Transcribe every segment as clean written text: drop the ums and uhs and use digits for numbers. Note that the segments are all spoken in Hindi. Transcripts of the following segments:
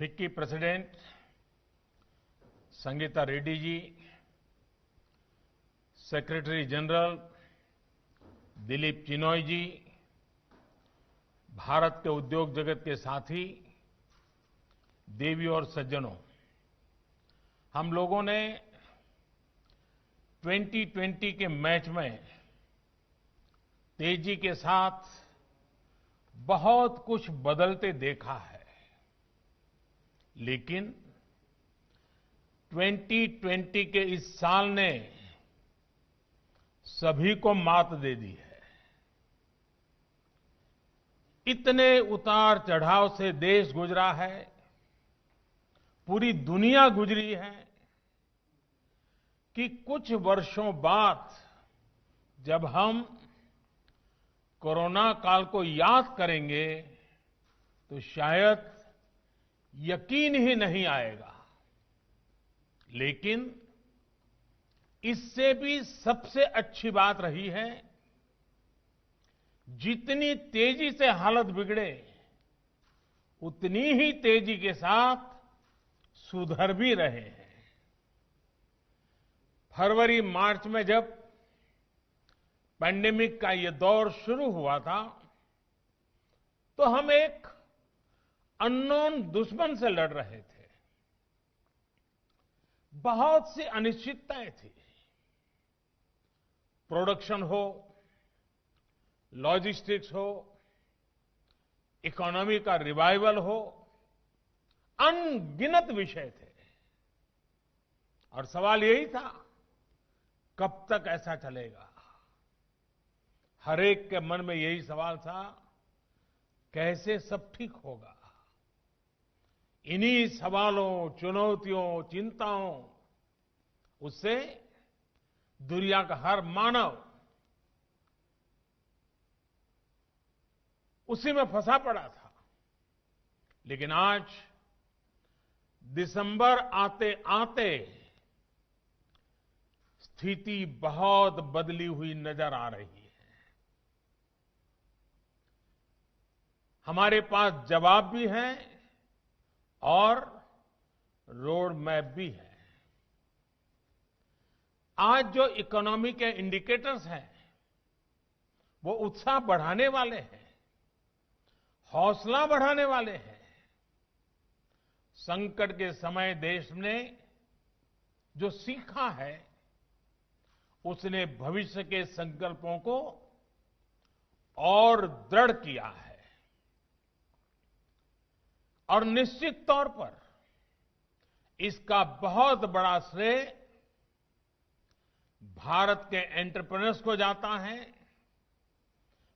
FICCI president Sangeeta Reddy ji, secretary general Dilip Chinoy जी, भारत के उद्योग जगत के साथी, देवियों और सज्जनों, हम लोगों ने 2020 के मैच में तेजी के साथ बहुत कुछ बदलते देखा है, लेकिन 2020 के इस साल ने सभी को मात दे दी है। इतने उतार चढ़ाव से देश गुजरा है, पूरी दुनिया गुजरी है कि कुछ वर्षों बाद जब हम कोरोना काल को याद करेंगे तो शायद यकीन ही नहीं आएगा। लेकिन इससे भी सबसे अच्छी बात रही है, जितनी तेजी से हालत बिगड़े उतनी ही तेजी के साथ सुधर भी रहे हैं। फरवरी मार्च में जब पैंडेमिक का ये दौर शुरू हुआ था तो हम एक अननोन दुश्मन से लड़ रहे थे। बहुत सी अनिश्चितताएं थी। प्रोडक्शन हो, लॉजिस्टिक्स हो, इकोनॉमी का रिवाइवल हो, अनगिनत विषय थे और सवाल यही था, कब तक ऐसा चलेगा। हर एक के मन में यही सवाल था, कैसे सब ठीक होगा। इन्हीं सवालों, चुनौतियों, चिंताओं उससे दुनिया का हर मानव उसी में फंसा पड़ा था। लेकिन आज दिसंबर आते आते स्थिति बहुत बदली हुई नजर आ रही है। हमारे पास जवाब भी है और रोड मैप भी है। आज जो इकोनॉमी के इंडिकेटर्स हैं वो उत्साह बढ़ाने वाले हैं, हौसला बढ़ाने वाले हैं। संकट के समय देश ने जो सीखा है उसने भविष्य के संकल्पों को और दृढ़ किया है। और निश्चित तौर पर इसका बहुत बड़ा श्रेय भारत के एंटरप्रेन्योर्स को जाता है,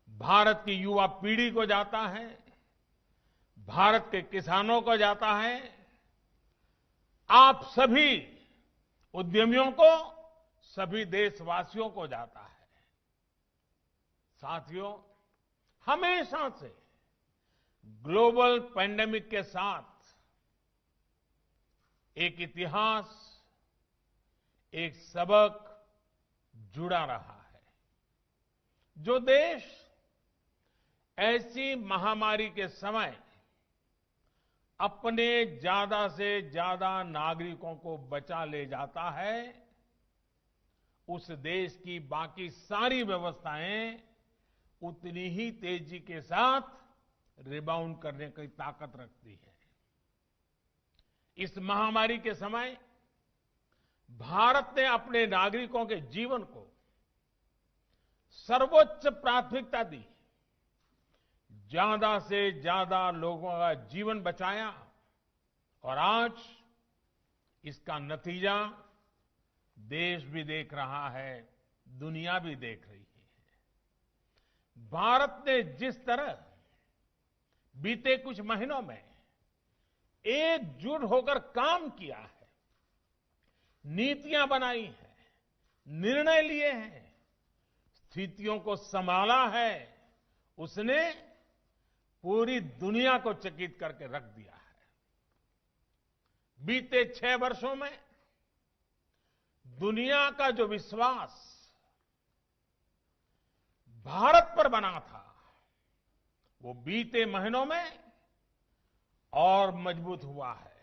भारत की युवा पीढ़ी को जाता है, भारत के किसानों को जाता है, आप सभी उद्यमियों को, सभी देशवासियों को जाता है। साथियों, हमेशा से ग्लोबल पैंडेमिक के साथ एक इतिहास, एक सबक जुड़ा रहा है। जो देश ऐसी महामारी के समय अपने ज्यादा से ज्यादा नागरिकों को बचा ले जाता है, उस देश की बाकी सारी व्यवस्थाएं उतनी ही तेजी के साथ रिबाउंड करने की ताकत रखती है। इस महामारी के समय भारत ने अपने नागरिकों के जीवन को सर्वोच्च प्राथमिकता दी, ज्यादा से ज्यादा लोगों का जीवन बचाया और आज इसका नतीजा देश भी देख रहा है, दुनिया भी देख रही है। भारत ने जिस तरह बीते कुछ महीनों में एकजुट होकर काम किया है, नीतियां बनाई हैं, निर्णय लिए हैं, स्थितियों को संभाला है, उसने पूरी दुनिया को चकित करके रख दिया है। बीते 6 वर्षों में दुनिया का जो विश्वास भारत पर बना था, वो बीते महीनों में और मजबूत हुआ है।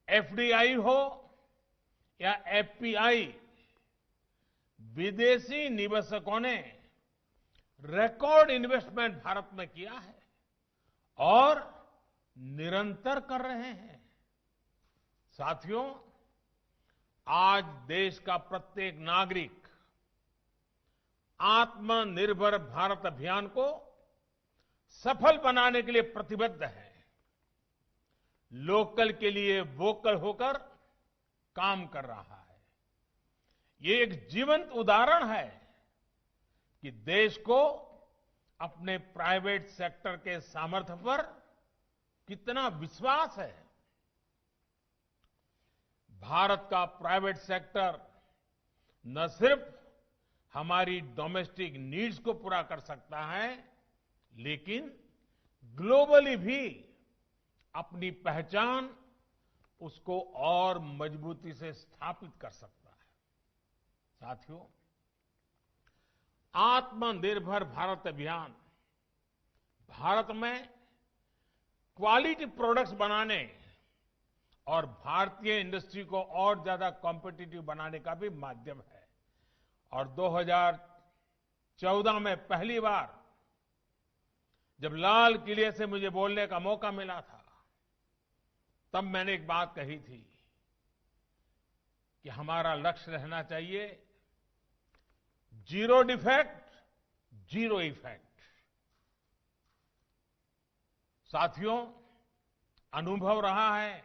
एफडीआई हो या एफपीआई, विदेशी निवेशकों ने रिकॉर्ड इन्वेस्टमेंट भारत में किया है और निरंतर कर रहे हैं। साथियों, आज देश का प्रत्येक नागरिक आत्मनिर्भर भारत अभियान को सफल बनाने के लिए प्रतिबद्ध है। लोकल के लिए वोकल होकर काम कर रहा है। ये एक जीवंत उदाहरण है कि देश को अपने प्राइवेट सेक्टर के सामर्थ्य पर कितना विश्वास है। भारत का प्राइवेट सेक्टर न सिर्फ हमारी डोमेस्टिक नीड्स को पूरा कर सकता है, लेकिन ग्लोबली भी अपनी पहचान उसको और मजबूती से स्थापित कर सकता है। साथियों, आत्मनिर्भर भारत अभियान भारत में क्वालिटी प्रोडक्ट्स बनाने और भारतीय इंडस्ट्री को और ज्यादा कॉम्पिटिटिव बनाने का भी माध्यम है। और 2014 में पहली बार जब लाल किले से मुझे बोलने का मौका मिला था, तब मैंने एक बात कही थी कि हमारा लक्ष्य रहना चाहिए जीरो डिफेक्ट, जीरो इफेक्ट। साथियों, अनुभव रहा है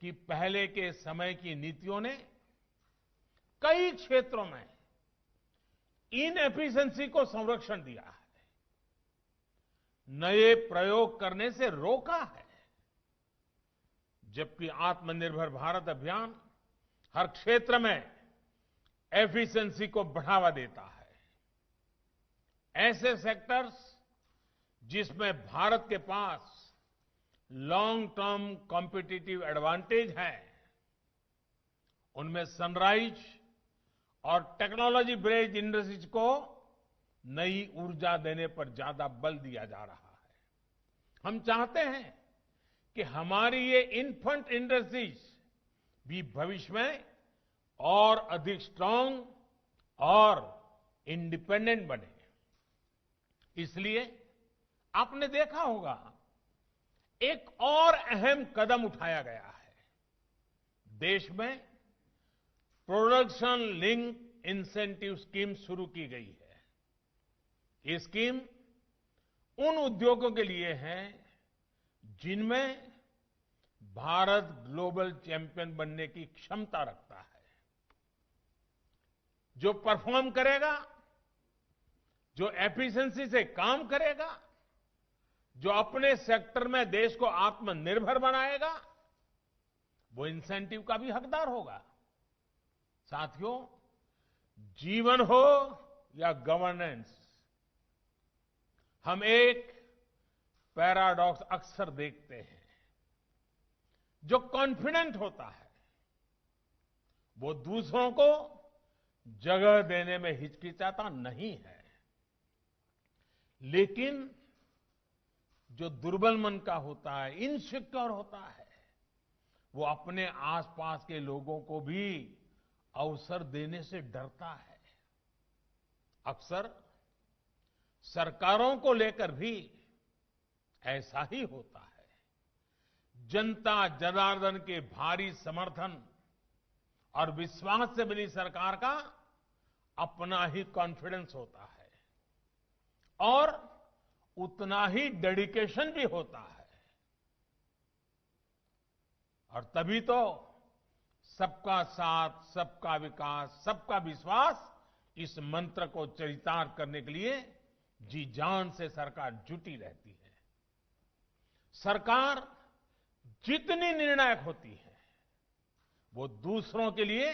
कि पहले के समय की नीतियों ने कई क्षेत्रों में इनएफिशिएंसी को संरक्षण दिया है, नए प्रयोग करने से रोका है, जबकि आत्मनिर्भर भारत अभियान हर क्षेत्र में एफिशिएंसी को बढ़ावा देता है। ऐसे सेक्टर्स जिसमें भारत के पास लॉन्ग टर्म कॉम्पिटिटिव एडवांटेज है, उनमें सनराइज और टेक्नोलॉजी बेस्ड इंडस्ट्रीज को नई ऊर्जा देने पर ज्यादा बल दिया जा रहा है। हम चाहते हैं कि हमारी ये इन्फेंट इंडस्ट्रीज भी भविष्य में और अधिक स्ट्रांग और इंडिपेंडेंट बने। इसलिए आपने देखा होगा, एक और अहम कदम उठाया गया है। देश में प्रोडक्शन लिंक इंसेंटिव स्कीम शुरू की गई है। ये स्कीम उन उद्योगों के लिए है जिनमें भारत ग्लोबल चैंपियन बनने की क्षमता रखता है। जो परफॉर्म करेगा, जो एफिशिएंसी से काम करेगा, जो अपने सेक्टर में देश को आत्मनिर्भर बनाएगा, वो इंसेंटिव का भी हकदार होगा। साथियों, जीवन हो या गवर्नेंस, हम एक पैराडॉक्स अक्सर देखते हैं। जो कॉन्फिडेंट होता है वो दूसरों को जगह देने में हिचकिचाता नहीं है, लेकिन जो दुर्बल मन का होता है, इनसिक्योर होता है, वो अपने आसपास के लोगों को भी अवसर देने से डरता है। अक्सर सरकारों को लेकर भी ऐसा ही होता है। जनता जनार्दन के भारी समर्थन और विश्वास से बनी सरकार का अपना ही कॉन्फिडेंस होता है और उतना ही डेडिकेशन भी होता है। और तभी तो सबका साथ, सबका विकास, सबका विश्वास, इस मंत्र को चरितार्थ करने के लिए जी जान से सरकार जुटी रहती है। सरकार जितनी निर्णायक होती है, वो दूसरों के लिए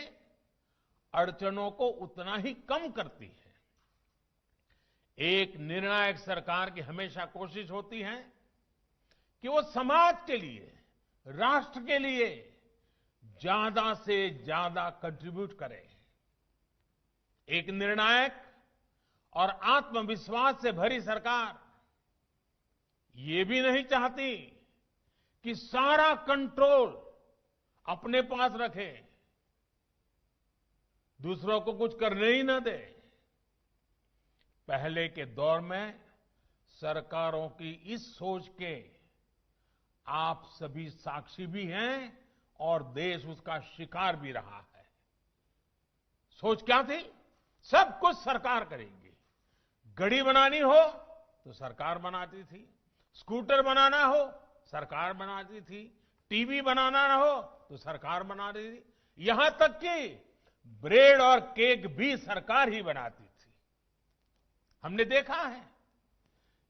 अड़चनों को उतना ही कम करती है। एक निर्णायक सरकार की हमेशा कोशिश होती है कि वो समाज के लिए, राष्ट्र के लिए ज्यादा से ज्यादा कंट्रीब्यूट करे। एक निर्णायक और आत्मविश्वास से भरी सरकार ये भी नहीं चाहती कि सारा कंट्रोल अपने पास रखे, दूसरों को कुछ करने ही न दे। पहले के दौर में सरकारों की इस सोच के आप सभी साक्षी भी हैं और देश उसका शिकार भी रहा है। सोच क्या थी? सब कुछ सरकार करेगी। घड़ी बनानी हो तो सरकार बनाती थी, स्कूटर बनाना हो सरकार बनाती थी, टीवी बनाना ना हो तो सरकार बना रही थी, यहां तक कि ब्रेड और केक भी सरकार ही बनाती थी। हमने देखा है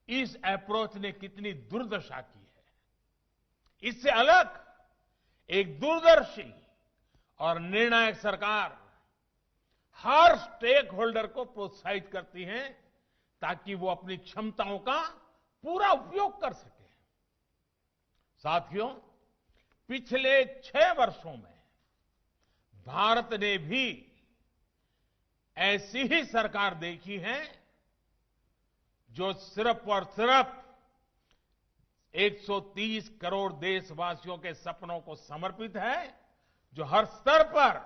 इस अप्रोच ने कितनी दुर्दशा की है। इससे अलग एक दूरदर्शी और निर्णायक सरकार हर स्टेक होल्डर को प्रोत्साहित करती है ताकि वो अपनी क्षमताओं का पूरा उपयोग कर सके। साथियों, पिछले 6 वर्षों में भारत ने भी ऐसी ही सरकार देखी है जो सिर्फ और सिर्फ 130 करोड़ देशवासियों के सपनों को समर्पित है, जो हर स्तर पर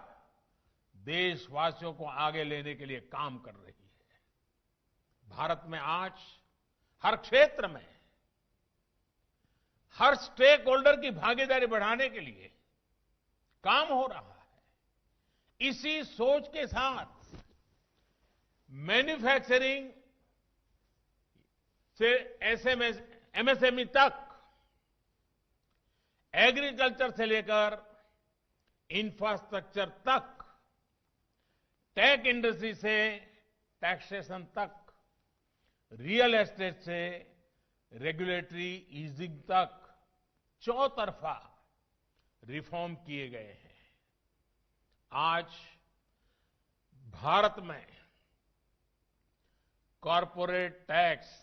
देशवासियों को आगे लेने के लिए काम कर रही है। भारत में आज हर क्षेत्र में हर स्टेक होल्डर की भागीदारी बढ़ाने के लिए काम हो रहा है। इसी सोच के साथ मैन्युफैक्चरिंग से एमएसएमई तक, एग्रीकल्चर से लेकर इंफ्रास्ट्रक्चर तक, टेक इंडस्ट्री से टैक्सेशन तक, रियल एस्टेट से रेगुलेटरी ईजिंग तक चौतरफा रिफॉर्म किए गए हैं। आज भारत में कॉरपोरेट टैक्स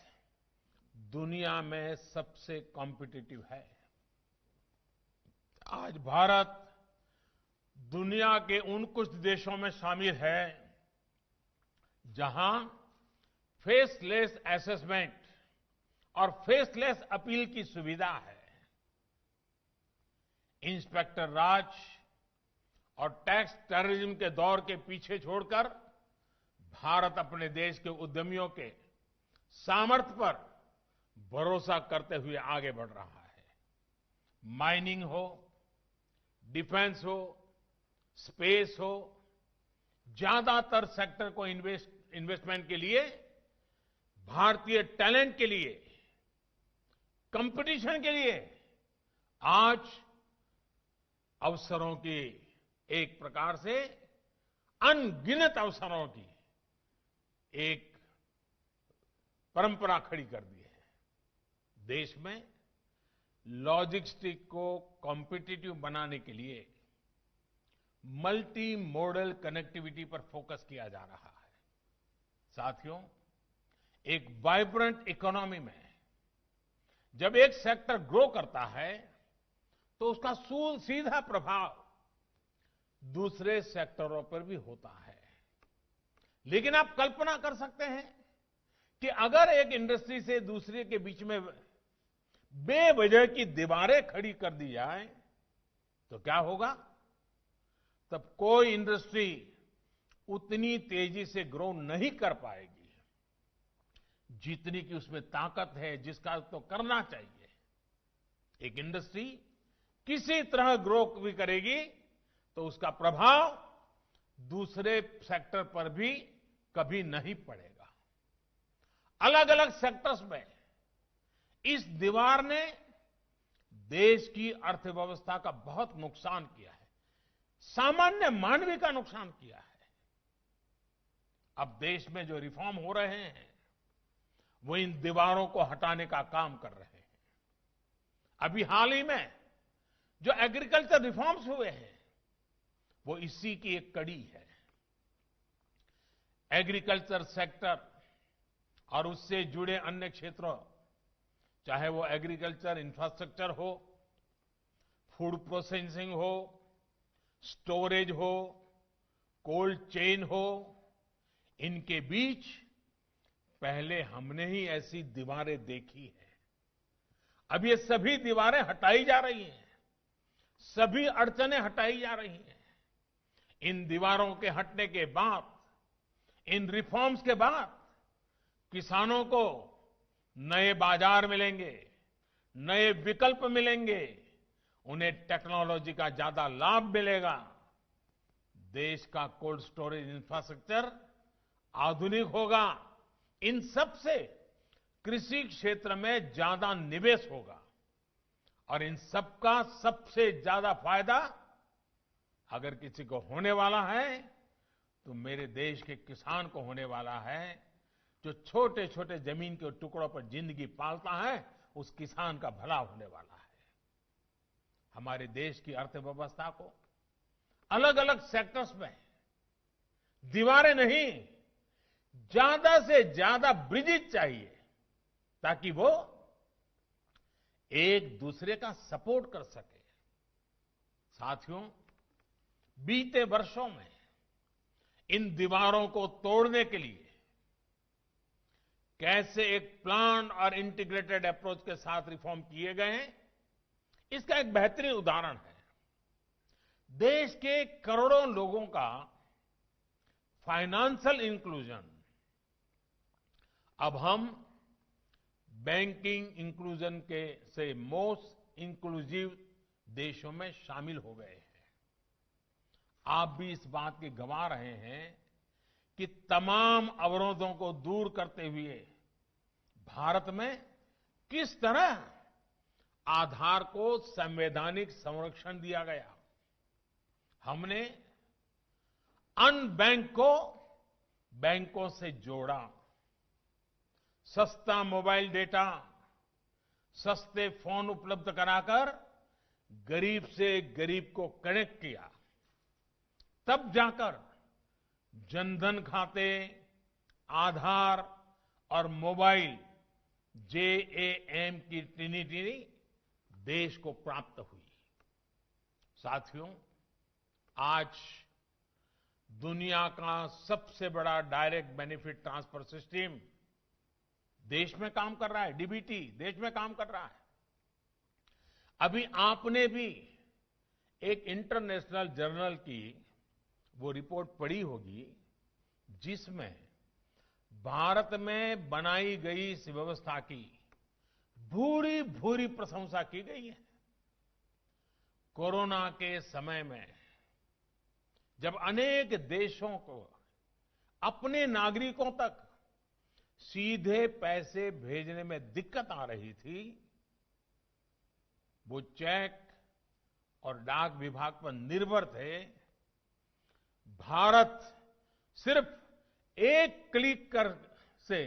दुनिया में सबसे कॉम्पिटिटिव है। आज भारत दुनिया के उन कुछ देशों में शामिल है जहां फेसलेस असेसमेंट और फेसलेस अपील की सुविधा है। इंस्पेक्टर राज और टैक्स टेररिज्म के दौर के पीछे छोड़कर भारत अपने देश के उद्यमियों के सामर्थ्य पर भरोसा करते हुए आगे बढ़ रहा है। माइनिंग हो, डिफेंस हो, स्पेस हो, ज्यादातर सेक्टर को इन्वेस्टमेंट के लिए, भारतीय टैलेंट के लिए, कंपटीशन के लिए आज अवसरों की, एक प्रकार से अनगिनत अवसरों की एक परंपरा खड़ी कर दी है। देश में लॉजिस्टिक को कॉम्पिटिटिव बनाने के लिए मल्टी मॉडल कनेक्टिविटी पर फोकस किया जा रहा है। साथियों, एक वाइब्रेंट इकोनॉमी में जब एक सेक्टर ग्रो करता है तो उसका सीधा प्रभाव दूसरे सेक्टरों पर भी होता है। लेकिन आप कल्पना कर सकते हैं कि अगर एक इंडस्ट्री से दूसरे के बीच में बेवजह की दीवारें खड़ी कर दी जाए तो क्या होगा? तब कोई इंडस्ट्री उतनी तेजी से ग्रो नहीं कर पाएगी जितनी की उसमें ताकत है, जिसका तो करना चाहिए। एक इंडस्ट्री किसी तरह ग्रो भी करेगी तो उसका प्रभाव दूसरे सेक्टर पर भी कभी नहीं पड़ेगा। अलग अलग सेक्टर्स में इस दीवार ने देश की अर्थव्यवस्था का बहुत नुकसान किया है, सामान्य मानवी का नुकसान किया है। अब देश में जो रिफॉर्म हो रहे हैं वो इन दीवारों को हटाने का काम कर रहे हैं। अभी हाल ही में जो एग्रीकल्चर रिफॉर्म्स हुए हैं वो इसी की एक कड़ी है। एग्रीकल्चर सेक्टर और उससे जुड़े अन्य क्षेत्रों, चाहे वो एग्रीकल्चर इंफ्रास्ट्रक्चर हो, फूड प्रोसेसिंग हो, स्टोरेज हो, कोल्ड चेन हो, इनके बीच पहले हमने ही ऐसी दीवारें देखी है। अब ये सभी दीवारें हटाई जा रही हैं, सभी अड़चनें हटाई जा रही हैं। इन दीवारों के हटने के बाद, इन रिफॉर्म्स के बाद किसानों को नए बाजार मिलेंगे, नए विकल्प मिलेंगे, उन्हें टेक्नोलॉजी का ज्यादा लाभ मिलेगा। देश का कोल्ड स्टोरेज इंफ्रास्ट्रक्चर आधुनिक होगा। इन सब से कृषि क्षेत्र में ज्यादा निवेश होगा और इन सबका सबसे ज्यादा फायदा अगर किसी को होने वाला है तो मेरे देश के किसान को होने वाला है, जो छोटे छोटे जमीन के टुकड़ों पर जिंदगी पालता है, उस किसान का भला होने वाला है। हमारे देश की अर्थव्यवस्था को अलग अलग सेक्टर्स में दीवारें नहीं, ज्यादा से ज्यादा ब्रिजेज चाहिए ताकि वो एक दूसरे का सपोर्ट कर सके। साथियों, बीते वर्षों में इन दीवारों को तोड़ने के लिए कैसे एक प्लान और इंटीग्रेटेड अप्रोच के साथ रिफॉर्म किए गए हैं, इसका एक बेहतरीन उदाहरण है। देश के करोड़ों लोगों का फाइनेंशियल इंक्लूजन अब हम बैंकिंग इंक्लूजन के से मोस्ट इंक्लूसिव देशों में शामिल हो गए हैं। आप भी इस बात की गवाह रहे हैं कि तमाम अवरोधों को दूर करते हुए भारत में किस तरह आधार को संवैधानिक संरक्षण दिया गया। हमने अनबैंक को बैंकों से जोड़ा, सस्ता मोबाइल डेटा, सस्ते फोन उपलब्ध कराकर गरीब से गरीब को कनेक्ट किया। तब जाकर जनधन खाते, आधार और मोबाइल JAM की ट्रिनिटी देश को प्राप्त हुई। साथियों, आज दुनिया का सबसे बड़ा डायरेक्ट बेनिफिट ट्रांसफर सिस्टम देश में काम कर रहा है। DBT देश में काम कर रहा है। अभी आपने भी एक इंटरनेशनल जर्नल की वो रिपोर्ट पढ़ी होगी जिसमें भारत में बनाई गई इस व्यवस्था की भूरी भूरी प्रशंसा की गई है। कोरोना के समय में जब अनेक देशों को अपने नागरिकों तक सीधे पैसे भेजने में दिक्कत आ रही थी, वो चेक और डाक विभाग पर निर्भर थे। भारत सिर्फ एक क्लिक कर से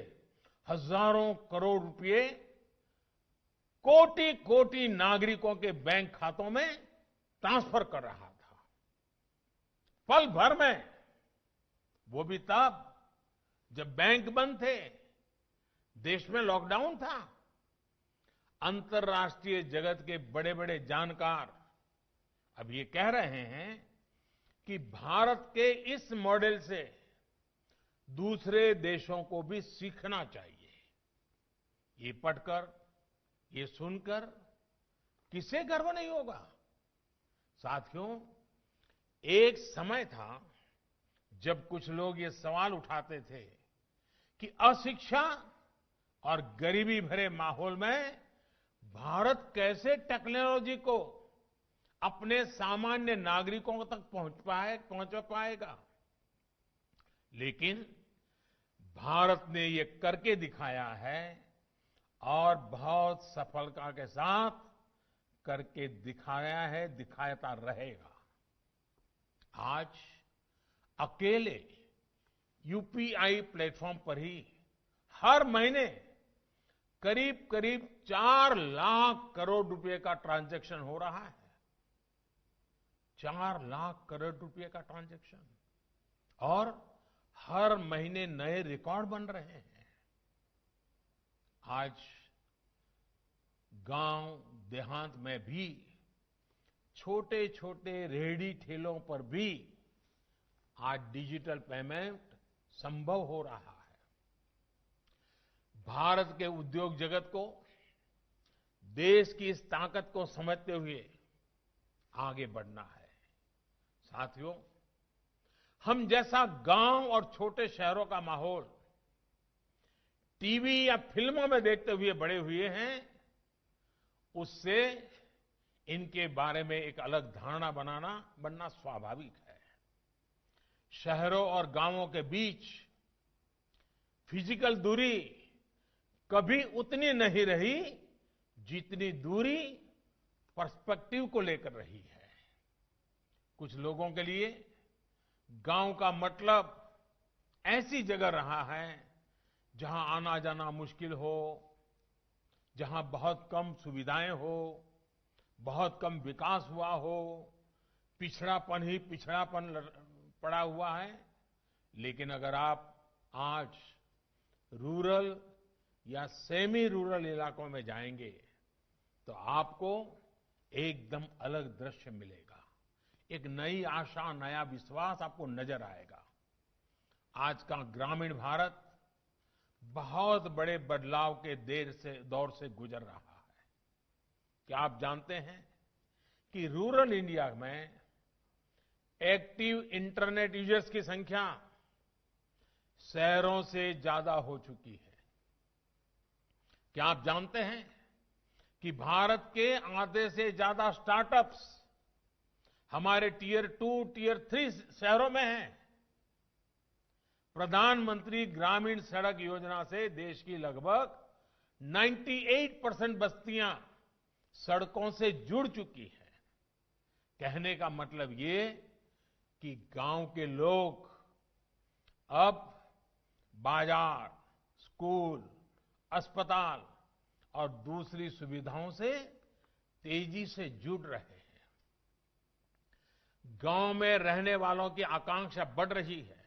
हजारों करोड़ रुपए कोटि कोटि नागरिकों के बैंक खातों में ट्रांसफर कर रहा था, पल भर में। वो भी तब जब बैंक बंद थे, देश में लॉकडाउन था। अंतर्राष्ट्रीय जगत के बड़े बड़े जानकार अब ये कह रहे हैं कि भारत के इस मॉडल से दूसरे देशों को भी सीखना चाहिए। ये पढ़कर, ये सुनकर किसे गर्व नहीं होगा। साथियों, एक समय था जब कुछ लोग ये सवाल उठाते थे कि अशिक्षा और गरीबी भरे माहौल में भारत कैसे टेक्नोलॉजी को अपने सामान्य नागरिकों तक पहुंच पाएगा। लेकिन भारत ने ये करके दिखाया है और बहुत सफलता के साथ करके दिखाया है, दिखाता रहेगा। आज अकेले UPI प्लेटफॉर्म पर ही हर महीने करीब करीब 4 लाख करोड़ रुपए का ट्रांजैक्शन हो रहा है। 4 लाख करोड़ रुपए का ट्रांजैक्शन, और हर महीने नए रिकॉर्ड बन रहे हैं। आज गांव देहात में भी छोटे छोटे रेहड़ी ठेलों पर भी आज डिजिटल पेमेंट संभव हो रहा है। भारत के उद्योग जगत को देश की इस ताकत को समझते हुए आगे बढ़ना है। साथियों, हम जैसा गांव और छोटे शहरों का माहौल टीवी या फिल्मों में देखते हुए बड़े हुए हैं, उससे इनके बारे में एक अलग धारणा बनना स्वाभाविक है। शहरों और गांवों के बीच फिजिकल दूरी कभी उतनी नहीं रही जितनी दूरी पर्सपेक्टिव को लेकर रही है। कुछ लोगों के लिए गांव का मतलब ऐसी जगह रहा है जहां आना जाना मुश्किल हो, जहां बहुत कम सुविधाएं हो, बहुत कम विकास हुआ हो, पिछड़ापन ही पिछड़ापन पड़ा हुआ है। लेकिन अगर आप आज रूरल या सेमी रूरल इलाकों में जाएंगे तो आपको एकदम अलग दृश्य मिलेगा। एक नई आशा, नया विश्वास आपको नजर आएगा। आज का ग्रामीण भारत बहुत बड़े बदलाव के दौर से गुजर रहा है। क्या आप जानते हैं कि रूरल इंडिया में एक्टिव इंटरनेट यूजर्स की संख्या शहरों से ज्यादा हो चुकी है? क्या आप जानते हैं कि भारत के आधे से ज्यादा स्टार्टअप्स हमारे टियर 2, टियर 3 शहरों में हैं? प्रधानमंत्री ग्रामीण सड़क योजना से देश की लगभग 98% बस्तियां सड़कों से जुड़ चुकी है। कहने का मतलब ये कि गांव के लोग अब बाजार, स्कूल, अस्पताल और दूसरी सुविधाओं से तेजी से जुड़ रहे हैं। गांव में रहने वालों की आकांक्षा बढ़ रही है।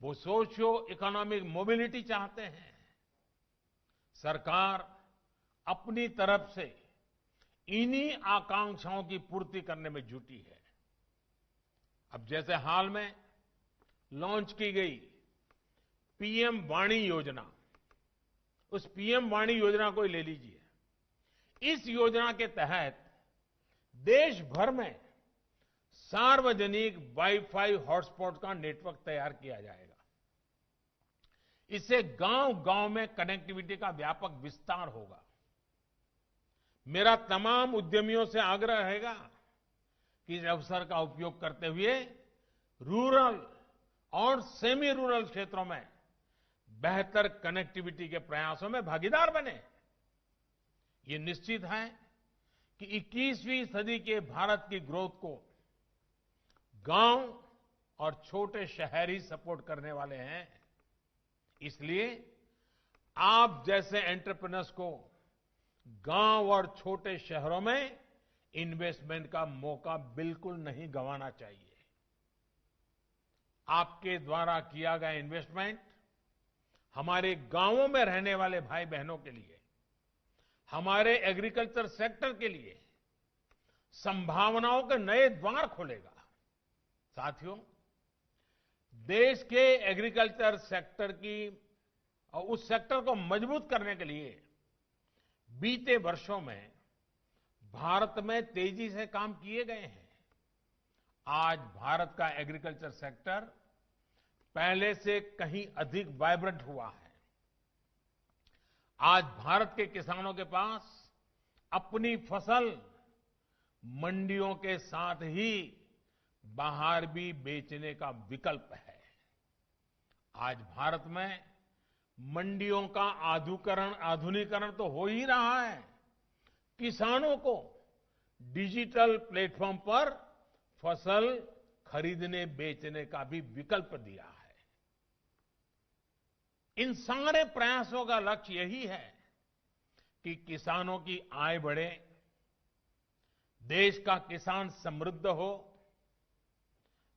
वो सोशियो इकोनॉमिक मोबिलिटी चाहते हैं। सरकार अपनी तरफ से इन्हीं आकांक्षाओं की पूर्ति करने में जुटी है। अब जैसे हाल में लॉन्च की गई पीएम वाणी योजना, उस पीएम वाणी योजना को ले लीजिए। इस योजना के तहत देश भर में सार्वजनिक वाईफाई हॉटस्पॉट का नेटवर्क तैयार किया जाएगा। इससे गांव-गांव में कनेक्टिविटी का व्यापक विस्तार होगा। मेरा तमाम उद्यमियों से आग्रह रहेगा कि इस अवसर का उपयोग करते हुए रूरल और सेमी रूरल क्षेत्रों में बेहतर कनेक्टिविटी के प्रयासों में भागीदार बने। ये निश्चित है कि 21वीं सदी के भारत की ग्रोथ को गांव और छोटे शहर ही सपोर्ट करने वाले हैं। इसलिए आप जैसे एंटरप्रेन्योर्स को गांव और छोटे शहरों में इन्वेस्टमेंट का मौका बिल्कुल नहीं गंवाना चाहिए। आपके द्वारा किया गया इन्वेस्टमेंट हमारे गांवों में रहने वाले भाई बहनों के लिए, हमारे एग्रीकल्चर सेक्टर के लिए संभावनाओं के नए द्वार खोलेगा। साथियों, देश के एग्रीकल्चर सेक्टर की और उस सेक्टर को मजबूत करने के लिए बीते वर्षों में भारत में तेजी से काम किए गए हैं। आज भारत का एग्रीकल्चर सेक्टर पहले से कहीं अधिक वाइब्रेंट हुआ है। आज भारत के किसानों के पास अपनी फसल मंडियों के साथ ही बाहर भी बेचने का विकल्प है। आज भारत में मंडियों का आधुनिकीकरण तो हो ही रहा है। किसानों को डिजिटल प्लेटफॉर्म पर फसल खरीदने बेचने का भी विकल्प दिया है। इन सारे प्रयासों का लक्ष्य यही है कि किसानों की आय बढ़े, देश का किसान समृद्ध हो।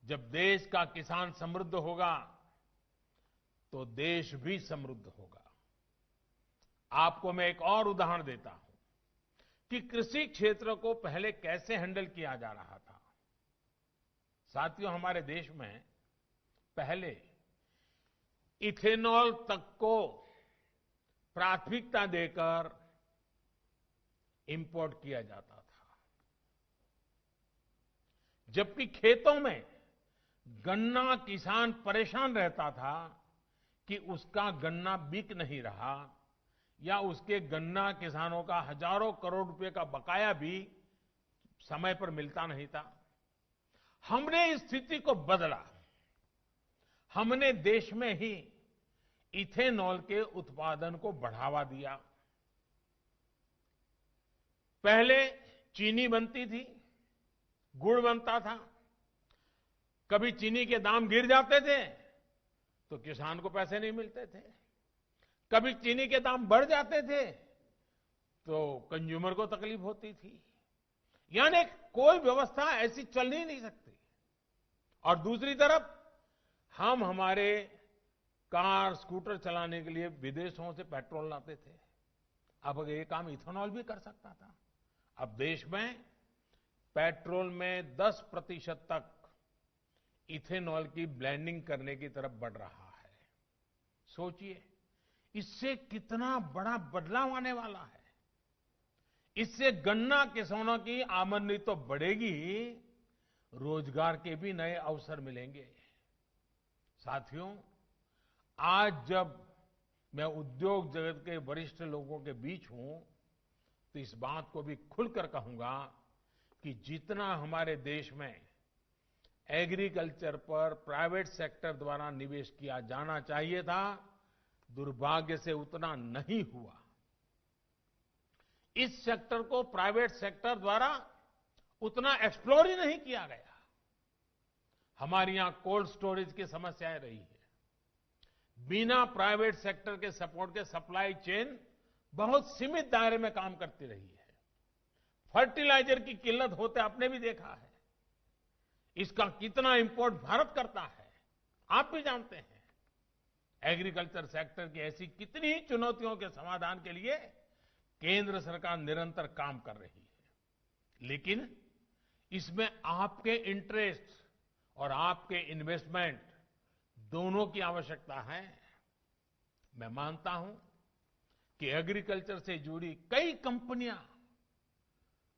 जब देश का किसान समृद्ध होगा तो देश भी समृद्ध होगा। आपको मैं एक और उदाहरण देता हूं कि कृषि क्षेत्र को पहले कैसे हैंडल किया जा रहा था। साथियों, हमारे देश में पहले इथेनॉल तक को प्राथमिकता देकर इंपोर्ट किया जाता था, जबकि खेतों में गन्ना किसान परेशान रहता था कि उसका गन्ना बिक नहीं रहा या उसके गन्ना किसानों का हजारों करोड़ रुपए का बकाया भी समय पर मिलता नहीं था। हमने इस स्थिति को बदला। हमने देश में ही इथेनॉल के उत्पादन को बढ़ावा दिया। पहले चीनी बनती थी, गुड़ बनता था। कभी चीनी के दाम गिर जाते थे तो किसान को पैसे नहीं मिलते थे, कभी चीनी के दाम बढ़ जाते थे तो कंज्यूमर को तकलीफ होती थी। यानी कोई व्यवस्था ऐसी चल ही नहीं सकती। और दूसरी तरफ हम हमारे कार स्कूटर चलाने के लिए विदेशों से पेट्रोल लाते थे। अब ये काम इथेनॉल भी कर सकता था। अब देश में पेट्रोल में 10% तक इथेनॉल की ब्लेंडिंग करने की तरफ बढ़ रहा है। सोचिए, इससे कितना बड़ा बदलाव आने वाला है। इससे गन्ना किसानों की आमदनी तो बढ़ेगी ही, रोजगार के भी नए अवसर मिलेंगे। साथियों, आज जब मैं उद्योग जगत के वरिष्ठ लोगों के बीच हूं तो इस बात को भी खुलकर कहूंगा कि जितना हमारे देश में एग्रीकल्चर पर प्राइवेट सेक्टर द्वारा निवेश किया जाना चाहिए था, दुर्भाग्य से उतना नहीं हुआ। इस सेक्टर को प्राइवेट सेक्टर द्वारा उतना एक्सप्लोर ही नहीं किया गया। हमारे यहां कोल्ड स्टोरेज की समस्याएं रही है। बिना प्राइवेट सेक्टर के सपोर्ट के सप्लाई चेन बहुत सीमित दायरे में काम करती रही है। फर्टिलाइजर की किल्लत होते आपने भी देखा है। इसका कितना इंपोर्ट भारत करता है, आप भी जानते हैं। एग्रीकल्चर सेक्टर की ऐसी कितनी ही चुनौतियों के समाधान के लिए केंद्र सरकार निरंतर काम कर रही है। लेकिन इसमें आपके इंटरेस्ट और आपके इन्वेस्टमेंट दोनों की आवश्यकता है। मैं मानता हूं कि एग्रीकल्चर से जुड़ी कई कंपनियां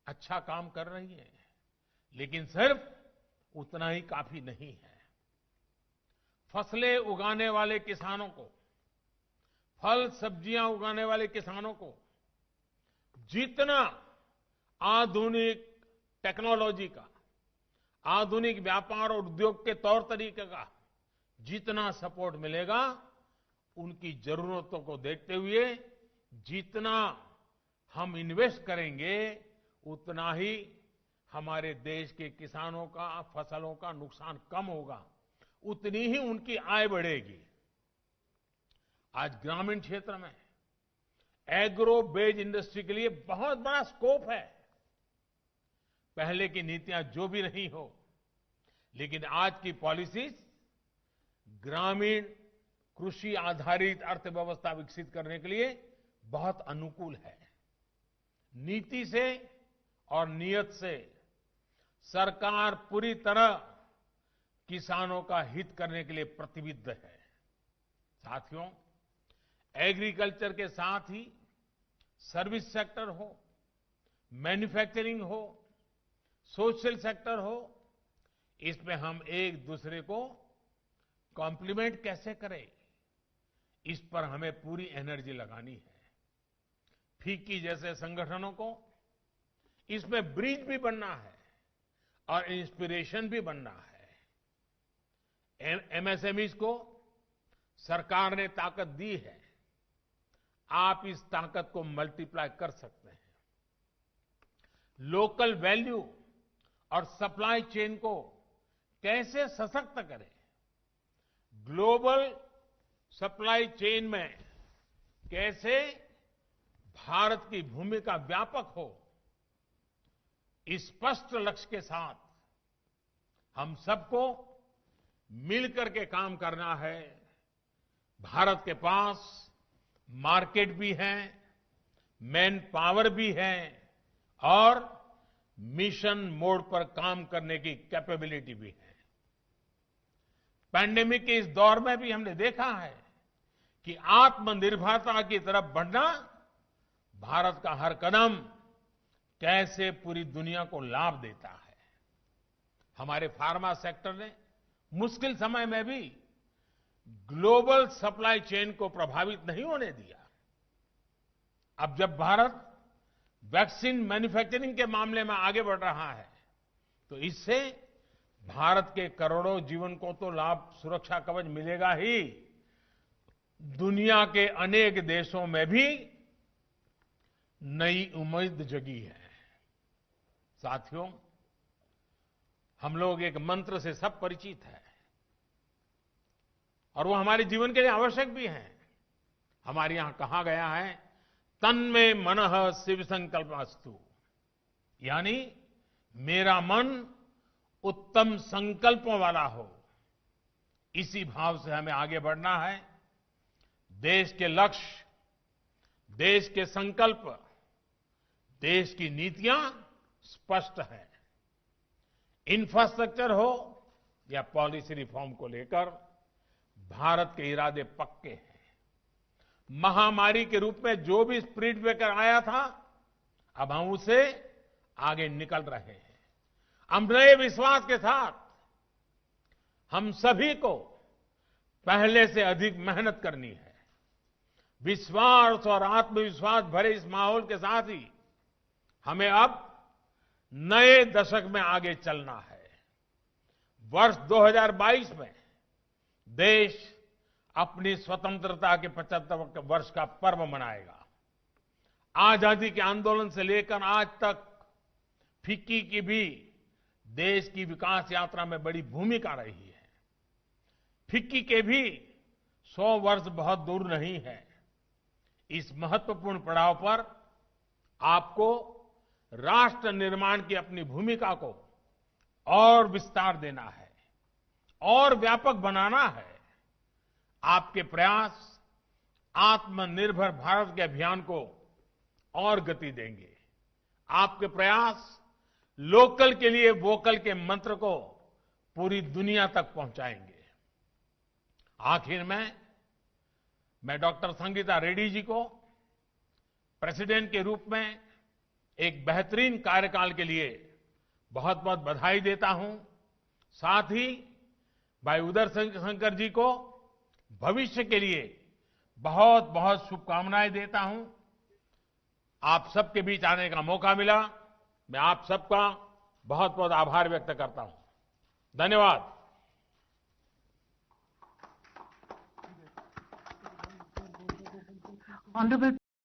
अच्छा काम कर रही हैं, लेकिन सिर्फ उतना ही काफी नहीं है। फसलें उगाने वाले किसानों को, फल सब्जियां उगाने वाले किसानों को जितना आधुनिक टेक्नोलॉजी का, आधुनिक व्यापार और उद्योग के तौर तरीके का जितना सपोर्ट मिलेगा, उनकी जरूरतों को देखते हुए जितना हम इन्वेस्ट करेंगे, उतना ही हमारे देश के किसानों का, फसलों का नुकसान कम होगा, उतनी ही उनकी आय बढ़ेगी। आज ग्रामीण क्षेत्र में एग्रो बेस्ड इंडस्ट्री के लिए बहुत बड़ा स्कोप है। पहले की नीतियां जो भी रही हो, लेकिन आज की पॉलिसीज ग्रामीण कृषि आधारित अर्थव्यवस्था विकसित करने के लिए बहुत अनुकूल है। नीति से और नियत से सरकार पूरी तरह किसानों का हित करने के लिए प्रतिबद्ध है। साथियों, एग्रीकल्चर के साथ ही सर्विस सेक्टर हो, मैन्युफैक्चरिंग हो, सोशल सेक्टर हो, इसमें हम एक दूसरे को कॉम्प्लीमेंट कैसे करें, इस पर हमें पूरी एनर्जी लगानी है। फिक्की जैसे संगठनों को इसमें ब्रिज भी बनना है और इंस्पिरेशन भी बनना है। एमएसएमईज को सरकार ने ताकत दी है, आप इस ताकत को मल्टीप्लाई कर सकते हैं। लोकल वैल्यू और सप्लाई चेन को कैसे सशक्त करें, ग्लोबल सप्लाई चेन में कैसे भारत की भूमिका व्यापक हो, इस स्पष्ट लक्ष्य के साथ हम सबको मिलकर के काम करना है। भारत के पास मार्केट भी है, मैन पावर भी है और मिशन मोड पर काम करने की कैपेबिलिटी भी है। पैंडेमिक के इस दौर में भी हमने देखा है कि आत्मनिर्भरता की तरफ बढ़ना भारत का हर कदम कैसे पूरी दुनिया को लाभ देता है। हमारे फार्मा सेक्टर ने मुश्किल समय में भी ग्लोबल सप्लाई चेन को प्रभावित नहीं होने दिया। अब जब भारत वैक्सीन मैन्युफैक्चरिंग के मामले में आगे बढ़ रहा है, तो इससे भारत के करोड़ों जीवन को तो लाभ, सुरक्षा कवच मिलेगा ही, दुनिया के अनेक देशों में भी नई उम्मीद जगी है। साथियों, हम लोग एक मंत्र से सब परिचित हैं और वो हमारे जीवन के लिए आवश्यक भी है। हमारे यहां कहा गया है, तन्मे मनः शिव संकल्पमस्तु, यानी मेरा मन उत्तम संकल्पों वाला हो। इसी भाव से हमें आगे बढ़ना है। देश के लक्ष्य, देश के संकल्प, देश की नीतियां स्पष्ट हैं। इंफ्रास्ट्रक्चर हो या पॉलिसी रिफॉर्म को लेकर भारत के इरादे पक्के हैं। महामारी के रूप में जो भी स्पिरिट ब्रेकर आया था, अब हम उसे आगे निकल रहे हैं। हम नए विश्वास के साथ हम सभी को पहले से अधिक मेहनत करनी है। विश्वास और आत्मविश्वास भरे इस माहौल के साथ ही हमें अब नए दशक में आगे चलना है। वर्ष 2022 में देश अपनी स्वतंत्रता के 75 वर्ष का पर्व मनाएगा। आजादी के आंदोलन से लेकर आज तक फिक्की की भी देश की विकास यात्रा में बड़ी भूमिका रही है। फिक्की के भी 100 वर्ष बहुत दूर नहीं है। इस महत्वपूर्ण पड़ाव पर आपको राष्ट्र निर्माण की अपनी भूमिका को और विस्तार देना है और व्यापक बनाना है। आपके प्रयास आत्मनिर्भर भारत के अभियान को और गति देंगे। आपके प्रयास लोकल के लिए वोकल के मंत्र को पूरी दुनिया तक पहुंचाएंगे। आखिर में मैं डॉक्टर संगीता रेड्डी जी को प्रेसिडेंट के रूप में एक बेहतरीन कार्यकाल के लिए बहुत बहुत बधाई देता हूं। साथ ही भाई उदय शंकर जी को भविष्य के लिए बहुत बहुत शुभकामनाएं देता हूं। आप सबके बीच आने का मौका मिला, मैं आप सबका बहुत बहुत आभार व्यक्त करता हूं। धन्यवाद। Honorable